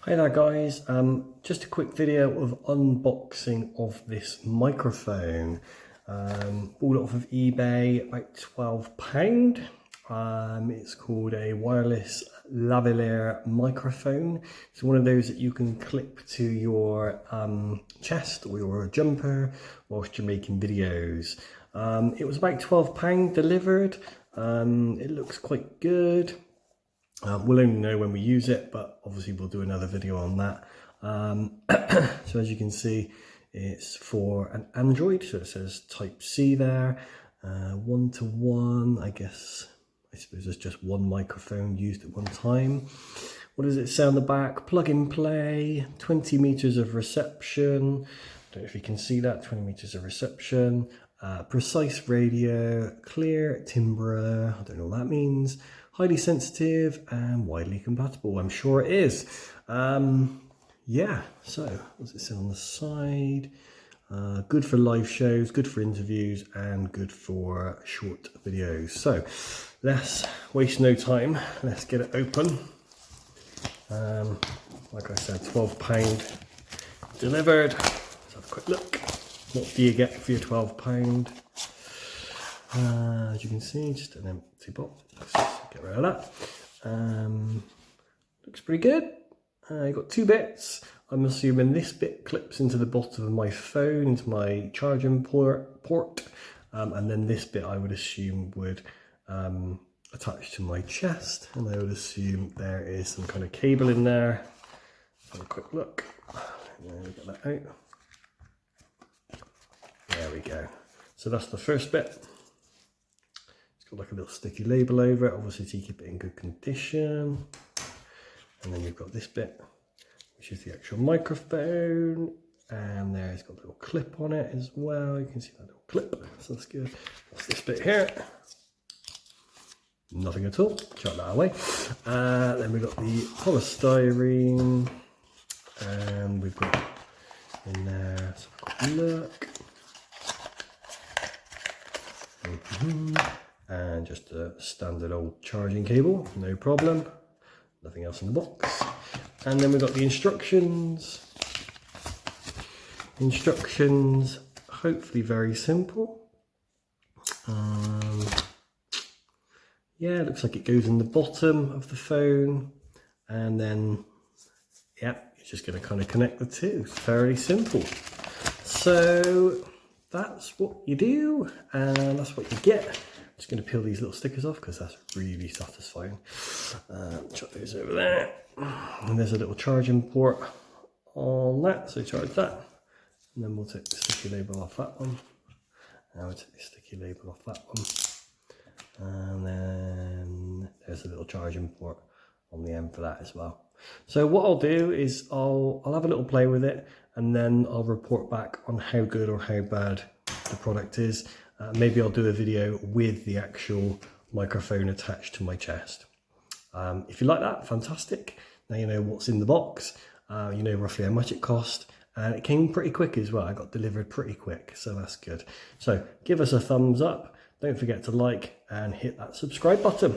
Hi there guys, just a quick video of unboxing of this microphone. Bought it off of eBay, about £12. It's called a wireless Lavalier microphone. It's one of those that you can clip to your chest or your jumper whilst you're making videos. It was about £12 delivered. It looks quite good. We'll only know when we use it, but obviously we'll do another video on that. So as you can see, it's for an Android, so it says Type C there, 1-to-1. I suppose there's just one microphone used at one time. What does it say on the back? Plug and play, 20 meters of reception. I don't know if you can see that, 20 meters of reception. Precise radio, clear timbre, I don't know what that means. Highly sensitive and widely compatible. I'm sure it is. Yeah, so what does it say on the side? Good for live shows, good for interviews, and good for short videos. So let's waste no time. Let's get it open. Like I said, £12 delivered. Let's have a quick look. What do you get for your £12? As you can see, just an empty box. Get rid of that. Looks pretty good. You've got two bits. I'm assuming this bit clips into the bottom of my phone, into my charging port, and then this bit I would assume would attach to my chest, and I would assume there is some kind of cable in there. Have a quick look. There we get that out. There we go. So that's the first bit. Got like a little sticky label over it, obviously to keep it in good condition. And then you've got this bit, which is the actual microphone, and there's got a little clip on it as well. You can see that little clip, so that's good. What's this bit here? Nothing at all, chuck that away. Then we've got the polystyrene, and we've got in there, let's have a quick look. And just a standard old charging cable, no problem. Nothing else in the box. And then we've got the instructions. Instructions, hopefully very simple. Yeah, it looks like it goes in the bottom of the phone. And then, yeah, you're just going to kind of connect the two. It's fairly simple. So that's what you do, and that's what you get. Just going to peel these little stickers off because that's really satisfying. Chuck those over there. And there's a little charging port on that, so charge that. And then we'll take the sticky label off that one. And we'll take the sticky label off that one. And then there's a little charging port on the end for that as well. So what I'll do is I'll have a little play with it, and then I'll report back on how good or how bad the product is. Maybe I'll do a video with the actual microphone attached to my chest. If you like that, fantastic. Now you know what's in the box. You know roughly how much it cost. And it came pretty quick as well. I got delivered pretty quick, so that's good. So give us a thumbs up. Don't forget to like and hit that subscribe button.